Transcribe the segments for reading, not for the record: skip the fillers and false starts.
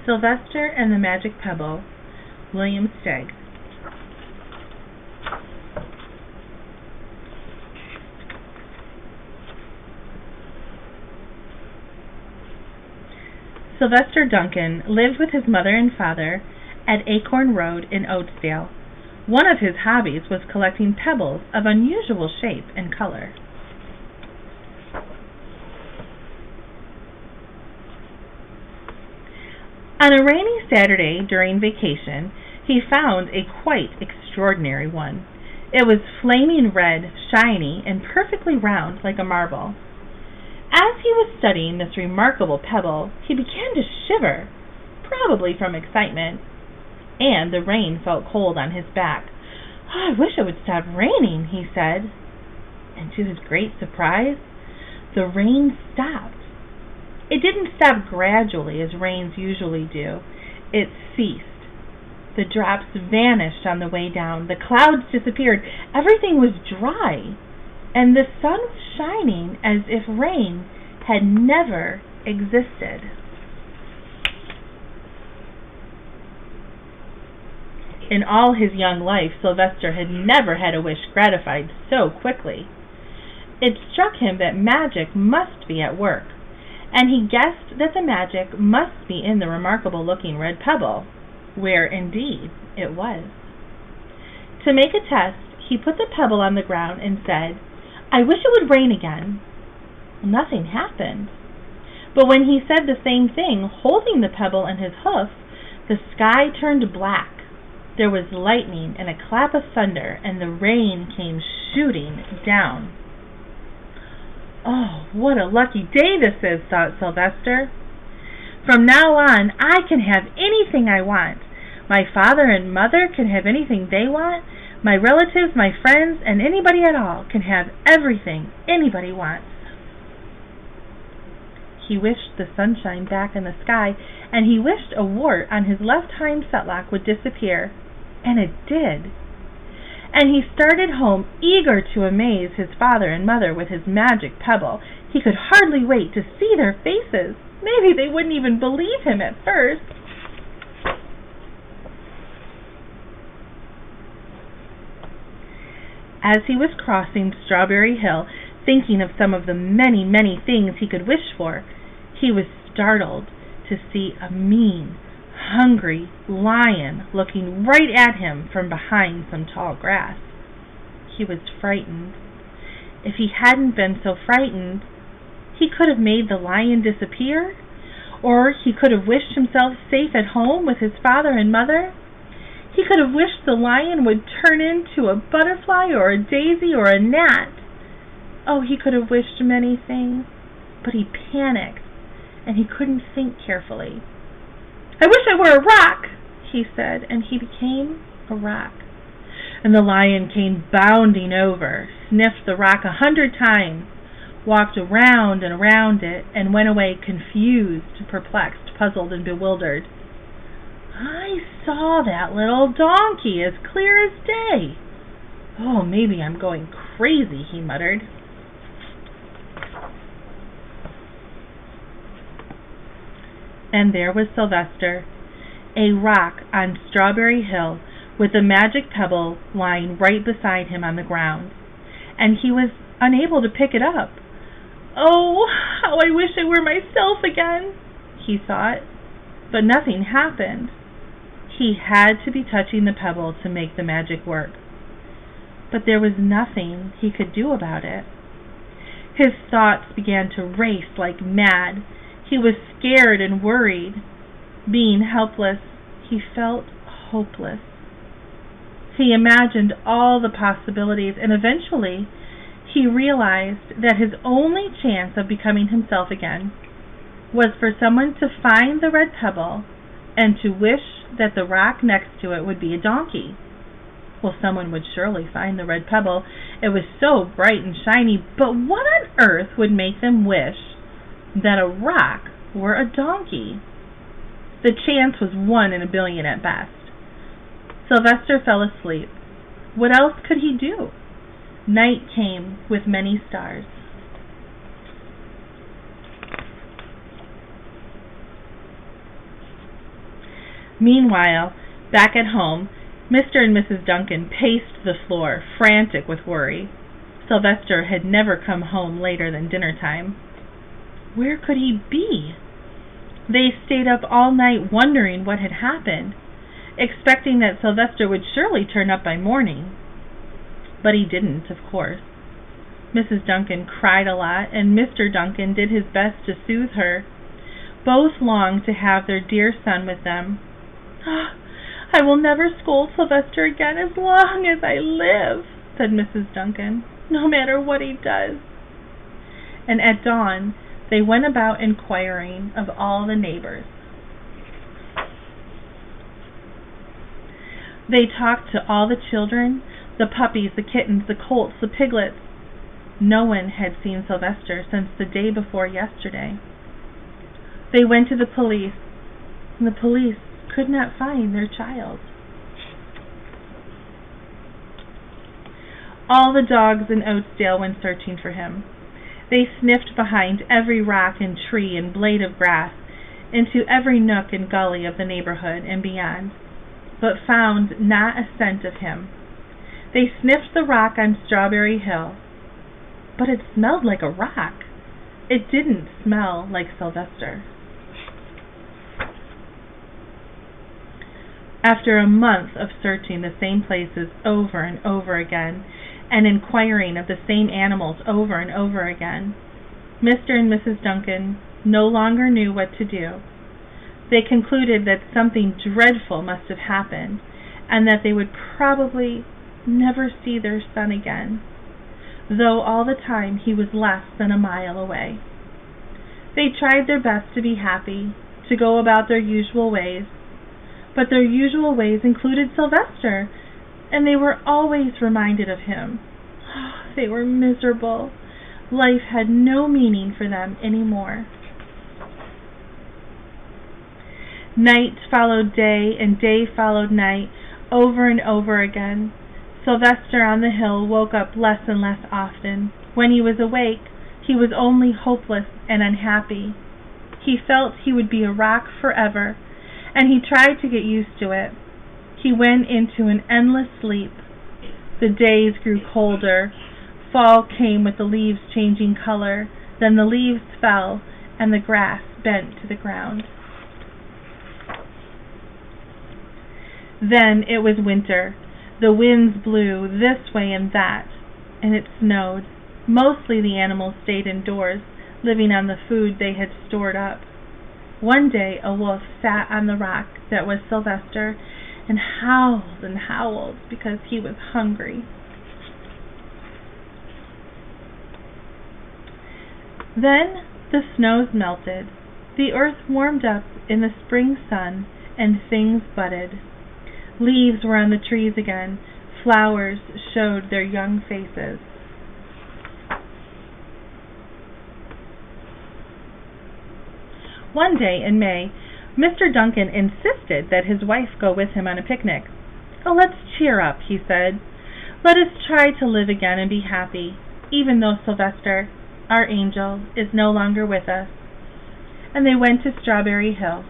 Sylvester and the Magic Pebble, William Steig. Sylvester Duncan lived with his mother and father at Acorn Road in Oatsdale. One of his hobbies was collecting pebbles of unusual shape and color. On a rainy Saturday during vacation, he found a quite extraordinary one. It was flaming red, shiny, and perfectly round like a marble. As he was studying this remarkable pebble, he began to shiver, probably from excitement, and the rain felt cold on his back. "Oh, I wish it would stop raining," he said. And to his great surprise, the rain stopped. It didn't stop gradually as rains usually do. It ceased. The drops vanished on the way down. The clouds disappeared. Everything was dry, and the sun was shining as if rain had never existed. In all his young life, Sylvester had never had a wish gratified so quickly. It struck him that magic must be at work, and he guessed that the magic must be in the remarkable-looking red pebble, where, indeed, it was. To make a test, he put the pebble on the ground and said, "I wish it would rain again." Nothing happened. But when he said the same thing, holding the pebble in his hoof, the sky turned black. There was lightning and a clap of thunder, and the rain came shooting down. "Oh, what a lucky day this is," thought Sylvester. "From now on, I can have anything I want. My father and mother can have anything they want. My relatives, my friends, and anybody at all can have everything anybody wants." He wished the sunshine back in the sky, and he wished a wart on his left hind fetlock would disappear, and it did. And he started home, eager to amaze his father and mother with his magic pebble. He could hardly wait to see their faces. Maybe they wouldn't even believe him at first. As he was crossing Strawberry Hill, thinking of some of the many, many things he could wish for, he was startled to see a mean, hungry lion looking right at him from behind some tall grass. He was frightened. If he hadn't been so frightened, he could have made the lion disappear, or he could have wished himself safe at home with his father and mother. He could have wished the lion would turn into a butterfly or a daisy or a gnat. Oh, he could have wished many things, but he panicked, and he couldn't think carefully. "I wish I were a rock," he said, and he became a rock. And the lion came bounding over, sniffed the rock 100 times, walked around and around it, and went away confused, perplexed, puzzled, and bewildered. "I saw that little donkey as clear as day. Oh, maybe I'm going crazy," he muttered. And there was Sylvester, a rock on Strawberry Hill, with the magic pebble lying right beside him on the ground, and he was unable to pick it up. "Oh, how I wish I were myself again," he thought, but nothing happened. He had to be touching the pebble to make the magic work, but there was nothing he could do about it. His thoughts began to race like mad. He was scared and worried. Being helpless, he felt hopeless. He imagined all the possibilities, and eventually he realized that his only chance of becoming himself again was for someone to find the red pebble and to wish that the rock next to it would be a donkey. Well, someone would surely find the red pebble. It was so bright and shiny, but what on earth would make them wish that a rock were a donkey? The chance was 1 in a billion at best. Sylvester fell asleep. What else could he do? Night came with many stars. Meanwhile, back at home, Mr. and Mrs. Duncan paced the floor, frantic with worry. Sylvester had never come home later than dinner time. Where could he be? They stayed up all night wondering what had happened, expecting that Sylvester would surely turn up by morning. But he didn't, of course. Mrs. Duncan cried a lot, and Mr. Duncan did his best to soothe her. Both longed to have their dear son with them. "I will never scold Sylvester again as long as I live," said Mrs. Duncan, "no matter what he does." And at dawn, they went about inquiring of all the neighbors. They talked to all the children, the puppies, the kittens, the colts, the piglets. No one had seen Sylvester since the day before yesterday. They went to the police, and the police could not find their child. All the dogs in Oatsdale went searching for him. They sniffed behind every rock and tree and blade of grass, into every nook and gully of the neighborhood and beyond, but found not a scent of him. They sniffed the rock on Strawberry Hill, but it smelled like a rock. It didn't smell like Sylvester. After a month of searching the same places over and over again, and inquiring of the same animals over and over again, Mr. and Mrs. Duncan no longer knew what to do. They concluded that something dreadful must have happened, and that they would probably never see their son again, though all the time he was less than a mile away. They tried their best to be happy, to go about their usual ways, but their usual ways included Sylvester, and they were always reminded of him. They were miserable. Life had no meaning for them anymore. Night followed day, and day followed night, over and over again. Sylvester on the hill woke up less and less often. When he was awake, he was only hopeless and unhappy. He felt he would be a rock forever, and he tried to get used to it. He went into an endless sleep. The days grew colder. Fall came with the leaves changing color. Then the leaves fell, and the grass bent to the ground. Then it was winter. The winds blew this way and that, and it snowed. Mostly the animals stayed indoors, living on the food they had stored up. One day a wolf sat on the rock that was Sylvester and howled because he was hungry. Then the snows melted. The earth warmed up in the spring sun, and things budded. Leaves were on the trees again. Flowers showed their young faces. One day in May, Mr. Duncan insisted that his wife go with him on a picnic. "Oh, let's cheer up," he said. "Let us try to live again and be happy, even though Sylvester, our angel, is no longer with us." And they went to Strawberry Hill.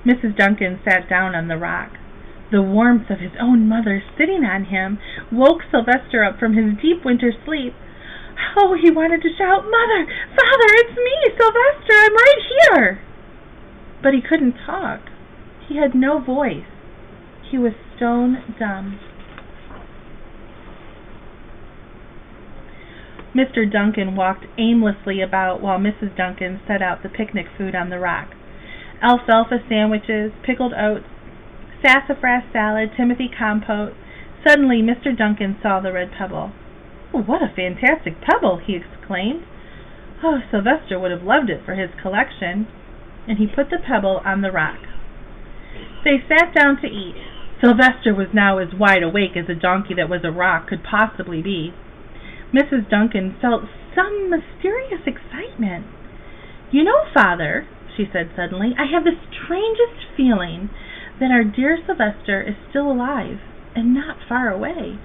Mrs. Duncan sat down on the rock. The warmth of his own mother sitting on him woke Sylvester up from his deep winter sleep. Oh, he wanted to shout, "Mother! Father, it's me, Sylvester! I'm right here!" But he couldn't talk. He had no voice. He was stone dumb. Mr. Duncan walked aimlessly about while Mrs. Duncan set out the picnic food on the rock. Alfalfa sandwiches, pickled oats, sassafras salad, Timothy compote. Suddenly Mr. Duncan saw the red pebble. "Oh, what a fantastic pebble!" he exclaimed. Oh, Sylvester would have loved it for his collection. And he put the pebble on the rock. They sat down to eat. Sylvester was now as wide awake as a donkey that was a rock could possibly be. Mrs. Duncan felt some mysterious excitement. "You know, Father," she said suddenly, "I have the strangest feeling that our dear Sylvester is still alive and not far away."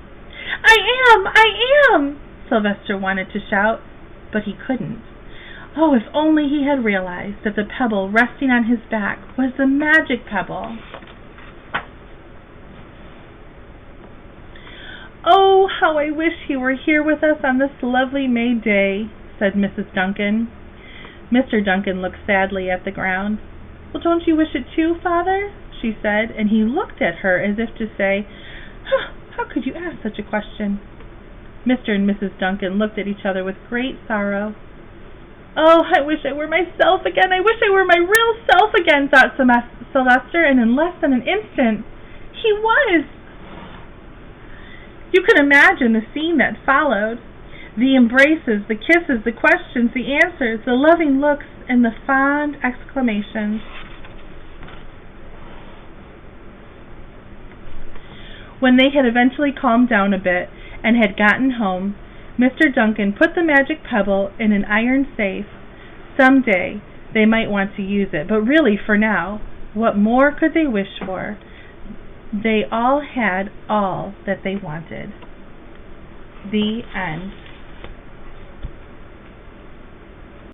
I am! Sylvester wanted to shout, but he couldn't. Oh, if only he had realized that the pebble resting on his back was the magic pebble. "Oh, how I wish he were here with us on this lovely May day," said Mrs. Duncan. Mr. Duncan looked sadly at the ground. "Well, don't you wish it too, Father?" she said, and he looked at her as if to say, "How could you ask such a question?" Mr. and Mrs. Duncan looked at each other with great sorrow. "Oh, I wish I were myself again. I wish I were my real self again," thought Sylvester, and in less than an instant, he was. You can imagine the scene that followed. The embraces, the kisses, the questions, the answers, the loving looks, and the fond exclamations. When they had eventually calmed down a bit and had gotten home, Mr. Duncan put the magic pebble in an iron safe. Some day they might want to use it, but really for now, what more could they wish for? They all had all that they wanted. The end.